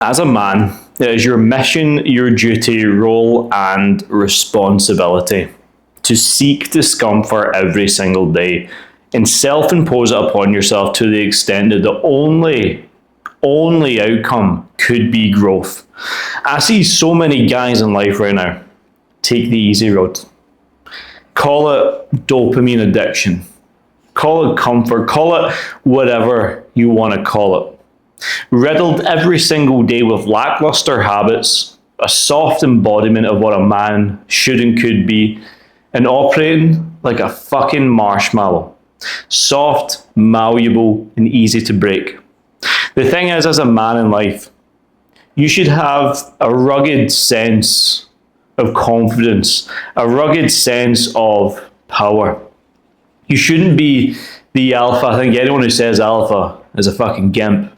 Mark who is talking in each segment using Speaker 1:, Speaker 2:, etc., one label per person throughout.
Speaker 1: As a man, it is your mission, your duty, role, and responsibility to seek discomfort every single day and self-impose it upon yourself to the extent that the only outcome could be growth. I see so many guys in life right now take the easy road. Call it dopamine addiction. Call it comfort. Call it whatever you want to call it. Riddled every single day with lackluster habits, a soft embodiment of what a man should and could be, and operating like a fucking marshmallow. Soft, malleable, and easy to break. The thing is, as a man in life, you should have a rugged sense of confidence, a rugged sense of power. You shouldn't be the alpha. I think anyone who says alpha is a fucking gimp.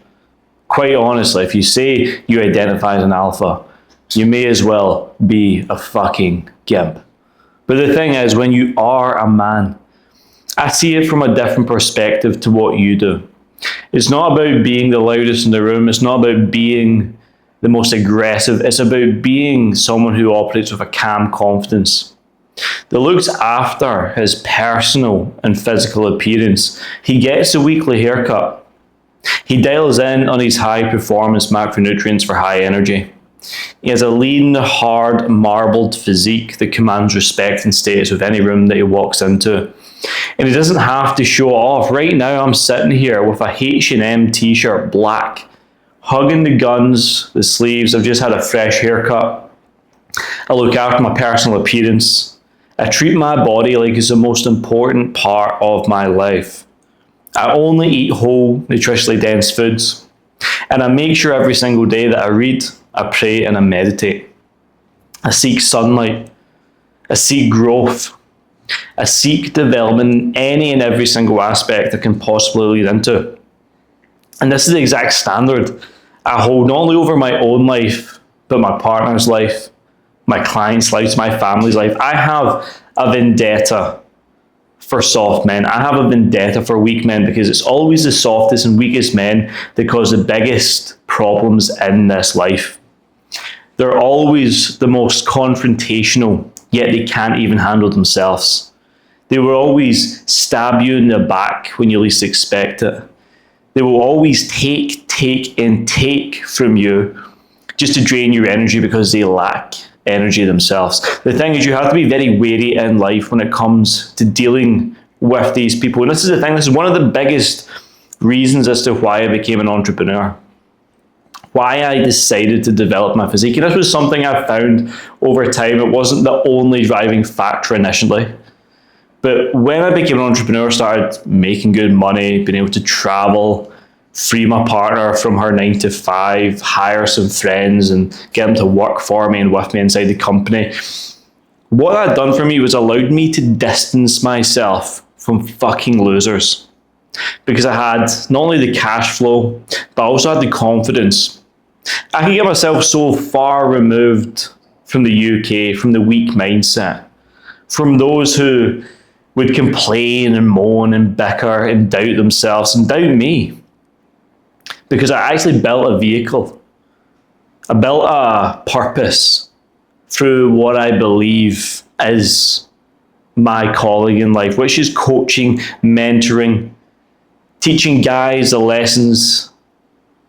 Speaker 1: Quite honestly, if you say you identify as an alpha, you may as well be a fucking gimp. But the thing is, when you are a man, I see it from a different perspective to what you do. It's not about being the loudest in the room. It's not about being the most aggressive. It's about being someone who operates with a calm confidence, that looks after his personal and physical appearance. He gets a weekly haircut. He dials in on his high performance macronutrients for high energy. He has a lean, hard, marbled physique that commands respect and status with any room that he walks into. And he doesn't have to show off. Right now I'm sitting here with a H&M t-shirt, black, hugging the guns, the sleeves. I've just had a fresh haircut. I look after my personal appearance. I treat my body like it's the most important part of my life. I only eat whole, nutritionally dense foods. And I make sure every single day that I read, I pray, and I meditate. I seek sunlight. I seek growth. I seek development in any and every single aspect I can possibly lead into. And this is the exact standard I hold not only over my own life, but my partner's life, my clients' lives, my family's life. I have a vendetta for soft men. I have a vendetta for weak men because it's always the softest and weakest men that cause the biggest problems in this life. They're always the most confrontational, yet they can't even handle themselves. They will always stab you in the back when you least expect it. They will always take, and take from you just to drain your energy because they lack energy themselves. The thing is, you have to be very wary in life when it comes to dealing with these people. And this is the thing, this is one of the biggest reasons as to why I became an entrepreneur. Why I decided to develop my physique. And this was something I found over time. It wasn't the only driving factor initially. But when I became an entrepreneur, started making good money, being able to travel, free my partner from her 9 to 5, hire some friends and get them to work for me and with me inside the company. What that done for me was allowed me to distance myself from fucking losers. Because I had not only the cash flow, but I also had the confidence. I could get myself so far removed from the UK, from the weak mindset, from those who would complain and moan and bicker and doubt themselves and doubt me. Because I actually built a vehicle. I built a purpose through what I believe is my calling in life, which is coaching, mentoring, teaching guys the lessons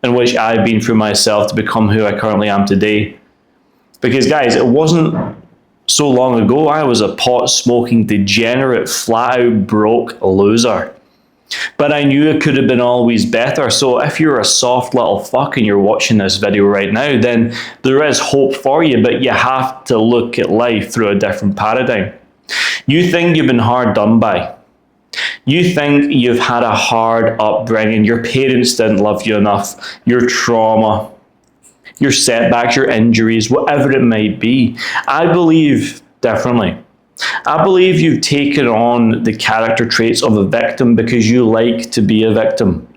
Speaker 1: in which I've been through myself to become who I currently am today. Because guys, it wasn't so long ago I was a pot-smoking, degenerate, flat-out broke loser. But I knew it could have been always better. So if you're a soft little fuck and you're watching this video right now, then there is hope for you, but you have to look at life through a different paradigm. You think you've been hard done by. You think you've had a hard upbringing. Your parents didn't love you enough. Your trauma, your setbacks, your injuries, whatever it might be. I believe differently. I believe you've taken on the character traits of a victim because you like to be a victim.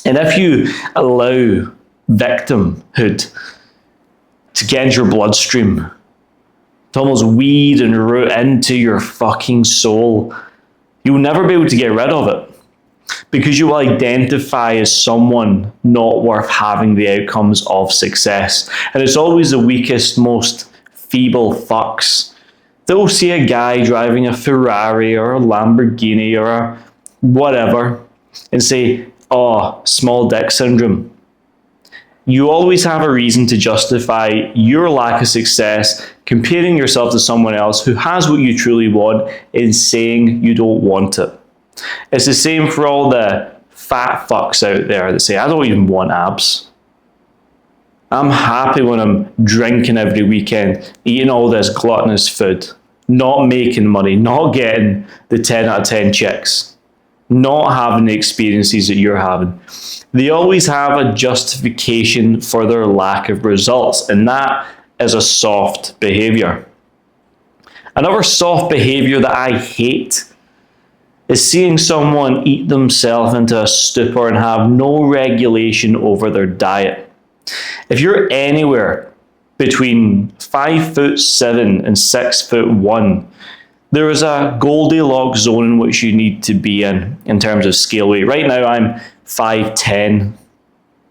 Speaker 1: And if you allow victimhood to get into your bloodstream, to almost weed and root into your fucking soul, you'll never be able to get rid of it. because you will identify as someone not worth having the outcomes of success. And it's always the weakest, most feeble fucks that will see a guy driving a Ferrari or a Lamborghini or a whatever and say, oh, small dick syndrome. You always have a reason to justify your lack of success, comparing yourself to someone else who has what you truly want and saying you don't want it. It's the same for all the fat fucks out there that say, I don't even want abs. I'm happy when I'm drinking every weekend, eating all this gluttonous food, not making money, not getting the 10 out of 10 chicks, not having the experiences that you're having. They always have a justification for their lack of results, and that is a soft behavior. Another soft behavior that I hate is seeing someone eat themselves into a stupor and have no regulation over their diet. If you're anywhere between 5'7" and 6'1", there is a Goldilocks zone in which you need to be in terms of scale weight. Right now I'm 5'10"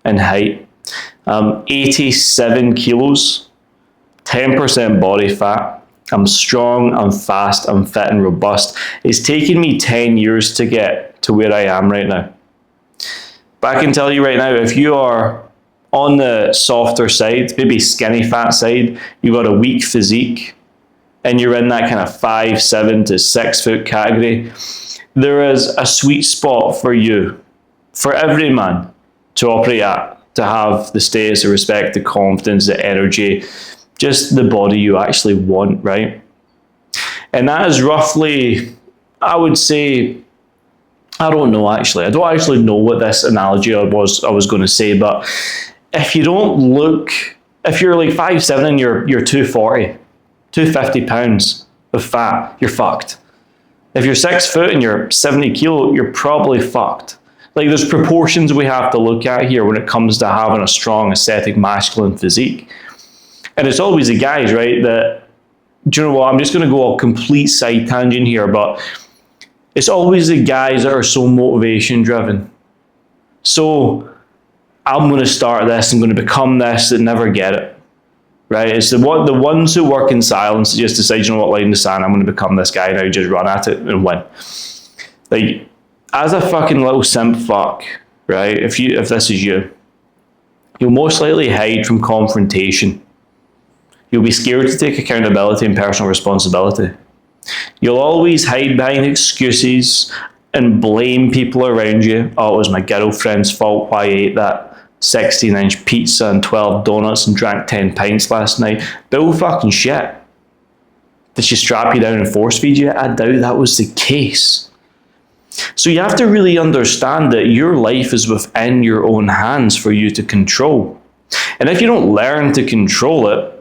Speaker 1: in height, 87 kilos, 10% body fat. I'm strong, I'm fast, I'm fit and robust. It's taken me 10 years to get to where I am right now. But I can tell you right now, if you are on the softer side, maybe skinny fat side, you've got a weak physique, and you're in that kind of 5'7" to 6 foot category, there is a sweet spot for you, for every man to operate at, to have the status, the respect, the confidence, the energy, just the body you actually want, right? And that is roughly, I would say, I don't know actually. I don't actually know what this analogy I was going to say, but if you don't look, if you're like 5'7" and you're 240, 250 pounds of fat, you're fucked. If you're 6 foot and you're 70 kilo, you're probably fucked. Like, there's proportions we have to look at here when it comes to having a strong, aesthetic, masculine physique. And it's always the guys, right, that, do you know what, I'm just going to go a complete side tangent here, but it's always the guys that are so motivation driven. So, I'm going to start this, I'm going to become this, that never get it, right? It's the ones who work in silence that just decide, you know what, line in the sand, I'm going to become this guy now, just run at it and win. Like, as a fucking little simp fuck, right, if this is you, you'll most likely hide from confrontation. You'll be scared to take accountability and personal responsibility. You'll always hide behind excuses and blame people around you. Oh, it was my girlfriend's fault why I ate that 16-inch pizza and 12 donuts and drank 10 pints last night. Bill fucking shit. Did she strap you down and force feed you? I doubt that was the case. So you have to really understand that your life is within your own hands for you to control. And if you don't learn to control it,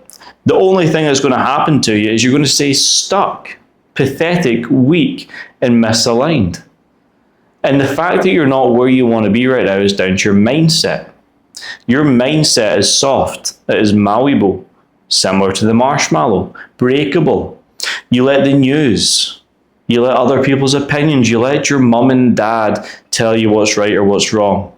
Speaker 1: the only thing that's going to happen to you is you're going to stay stuck, pathetic, weak, and misaligned. And the fact that you're not where you want to be right now is down to your mindset. Your mindset is soft, it is malleable, similar to the marshmallow, breakable. You let the news, you let other people's opinions, you let your mum and dad tell you what's right or what's wrong.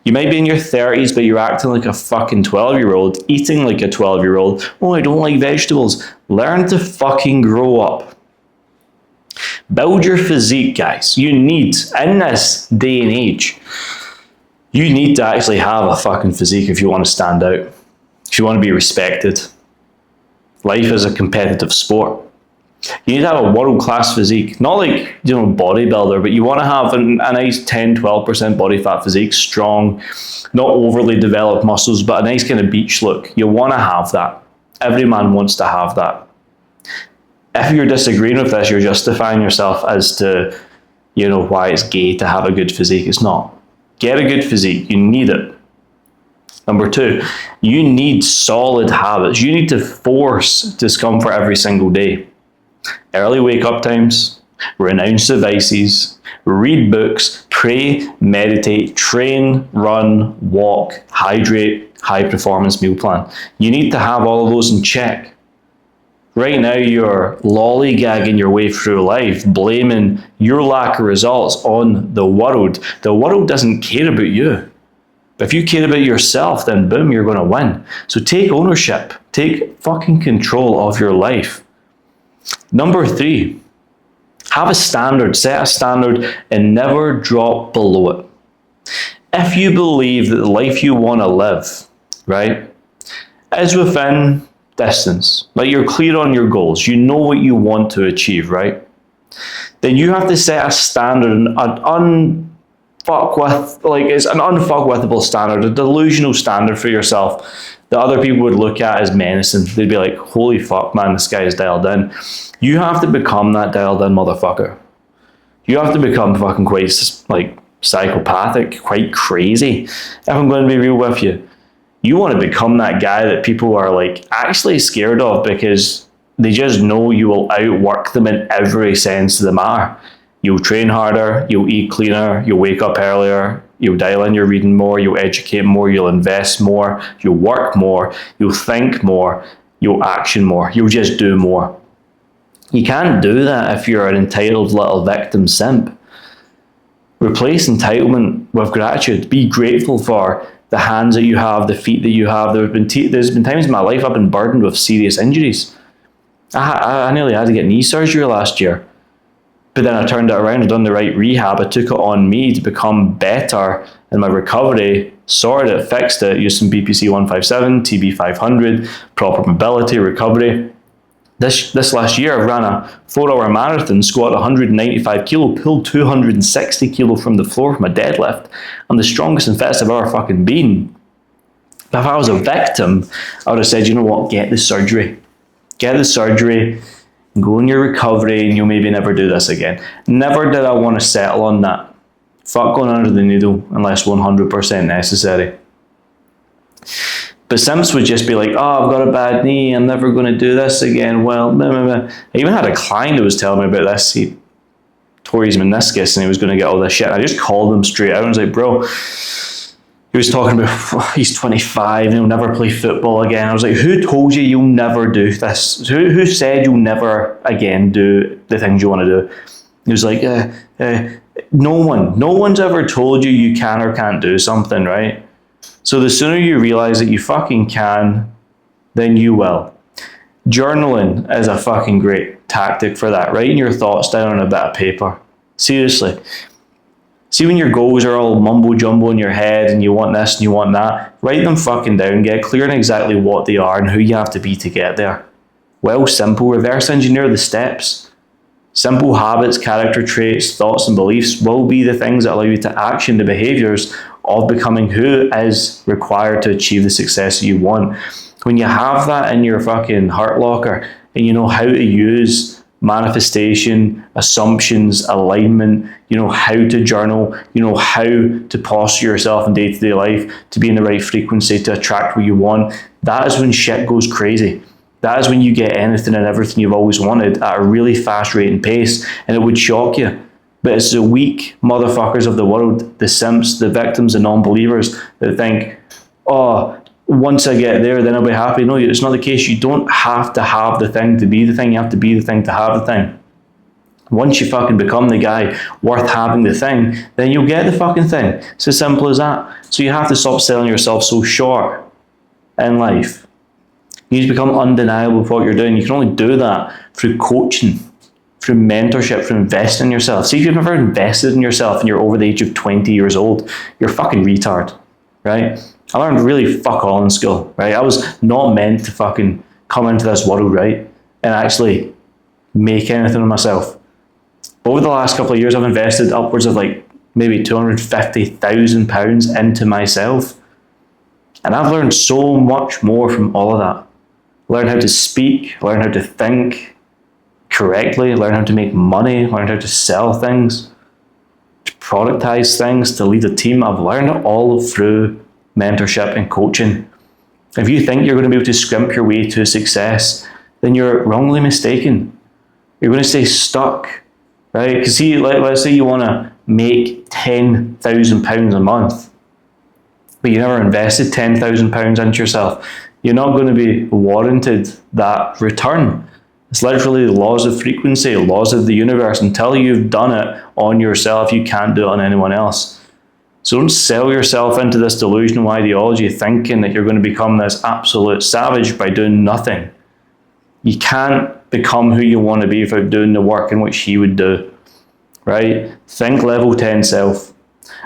Speaker 1: You might be in your 30s, but you're acting like a fucking 12-year-old, eating like a 12-year-old. Oh, I don't like vegetables. Learn to fucking grow up. Build your physique, guys. You need, in this day and age, you need to actually have a fucking physique if you want to stand out, if you want to be respected. Life is a competitive sport. You need to have a world-class physique. Not like, you know, bodybuilder, but you want to have a nice 10-12% body fat physique, strong, not overly developed muscles, but a nice kind of beach look. You want to have that. Every man wants to have that. If you're disagreeing with this, you're justifying yourself as to, you know, why it's gay to have a good physique. It's not. Get a good physique. You need it. Number 2, you need solid habits. You need to force discomfort every single day. Early wake-up times, renounce devices, read books, pray, meditate, train, run, walk, hydrate, high-performance meal plan. You need to have all of those in check. Right now, you're lollygagging your way through life, blaming your lack of results on the world. The world doesn't care about you. But if you care about yourself, then boom, you're going to win. So take ownership. Take fucking control of your life. Number 3, have a standard. Set a standard and never drop below it. If you believe that the life you want to live, right, is within distance, like you're clear on your goals, you know what you want to achieve, right? Then you have to set a standard, it's an unfuckwithable standard, a delusional standard for yourself that other people would look at as menacing. They'd be like, holy fuck, man, this guy is dialed in. You have to become that dialed in motherfucker. You have to become fucking quite like psychopathic, quite crazy. If I'm going to be real with you, you want to become that guy that people are like actually scared of because they just know you will outwork them in every sense of the matter. You'll train harder, you'll eat cleaner, you'll wake up earlier, you'll dial in your reading more, you'll educate more, you'll invest more, you'll work more, you'll think more, you'll action more, you'll just do more. You can't do that if you're an entitled little victim simp. Replace entitlement with gratitude. Be grateful for the hands that you have, the feet that you have. There's been times in my life I've been burdened with serious injuries. I nearly had to get knee surgery last year. But then I turned it around and done the right rehab. I took it on me to become better in my recovery, sorted it, fixed it, used some BPC 157, TB 500, proper mobility, recovery. This last year, I ran a 4-hour marathon, squatted 195 kilo, pulled 260 kilo from the floor from a deadlift. I'm the strongest and fittest I've ever fucking been. But if I was a victim, I would have said, you know what, get the surgery. Get the surgery, go in your recovery, and you'll maybe never do this again. Never did I want to settle on that. Fuck going under the needle unless 100% necessary. But simps would just be like, oh, I've got a bad knee, I'm never going to do this again. Well, I even had a client who was telling me about this. He tore his meniscus and he was going to get all this shit. I just called him straight out and was like, bro, he was talking about he's 25 and he'll never play football again. I was like, who told you you'll never do this? Who said you'll never again do the things you want to do? He was like, no one's ever told you can or can't do something, right? So the sooner you realize that you fucking can, then you will. Journaling is a fucking great tactic for that. Writing your thoughts down on a bit of paper. Seriously. See when your goals are all mumbo jumbo in your head and you want this and you want that, write them fucking down, get clear on exactly what they are and who you have to be to get there. Well, simple, reverse engineer the steps. Simple habits, character traits, thoughts and beliefs will be the things that allow you to action the behaviours of becoming who is required to achieve the success you want. When you have that in your fucking heart locker and you know how to use manifestation, assumptions, alignment, you know how to journal, you know how to posture yourself in day-to-day life to be in the right frequency to attract what you want, that is when shit goes crazy. That is when you get anything and everything you've always wanted at a really fast rate and pace, and it would shock you. But it's the weak motherfuckers of the world, the simps, the victims, the non-believers that think, oh, once I get there, then I'll be happy. No, it's not the case. You don't have to have the thing to be the thing. You have to be the thing to have the thing. Once you fucking become the guy worth having the thing, then you'll get the fucking thing. It's as simple as that. So you have to stop selling yourself so short in life. You need to become undeniable with what you're doing. You can only do that through coaching, through mentorship, through investing in yourself. See, if you've never invested in yourself and you're over the age of 20 years old, you're a fucking retard, right? I learned really fuck all in school, right? I was not meant to fucking come into this world, right? And actually make anything of myself. Over the last couple of years, I've invested upwards of like maybe £250,000 into myself. And I've learned so much more from all of that. Learn how to speak, learn how to think correctly, learn how to make money, learn how to sell things, to productize things, to lead a team. I've learned it all through mentorship and coaching. If you think you're going to be able to scrimp your way to success, then you're wrongly mistaken. You're going to stay stuck, right? Because see, let's say you want to make £10,000 a month, but you never invested £10,000 into yourself. You're not going to be warranted that return. It's literally the laws of frequency, laws of the universe. Until you've done it on yourself, you can't do it on anyone else. So don't sell yourself into this delusional ideology thinking that you're going to become this absolute savage by doing nothing. You can't become who you want to be without doing the work in which he would do, right? Think level 10 self.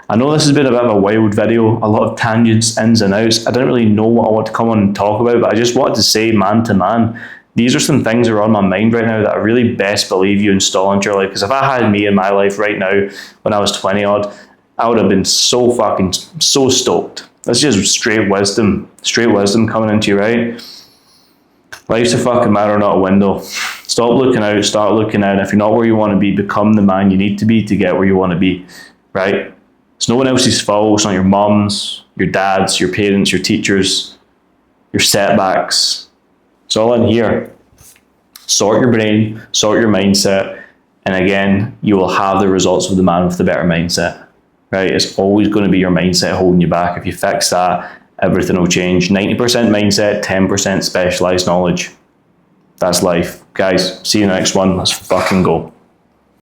Speaker 1: I know this has been a bit of a wild video, a lot of tangents, ins and outs. I didn't really know what I want to come on and talk about, but I just wanted to say, man to man, these are some things that are on my mind right now that I really best believe you install into your life. Because if I had me in my life right now when I was 20 odd, I would have been so stoked. That's just straight wisdom coming into you, right? Life's a fucking matter, not a window. Stop looking out, start looking out. If you're not where you want to be, become the man you need to be to get where you want to be, right? It's no one else's fault. It's not your mum's, your dad's, your parents, your teachers, your setbacks. It's all in here. Sort your brain, sort your mindset, and again, you will have the results of the man with the better mindset, right? It's always going to be your mindset holding you back. If you fix that, everything will change. 90% mindset, 10% specialized knowledge. That's life. Guys, see you in the next one. Let's fucking go.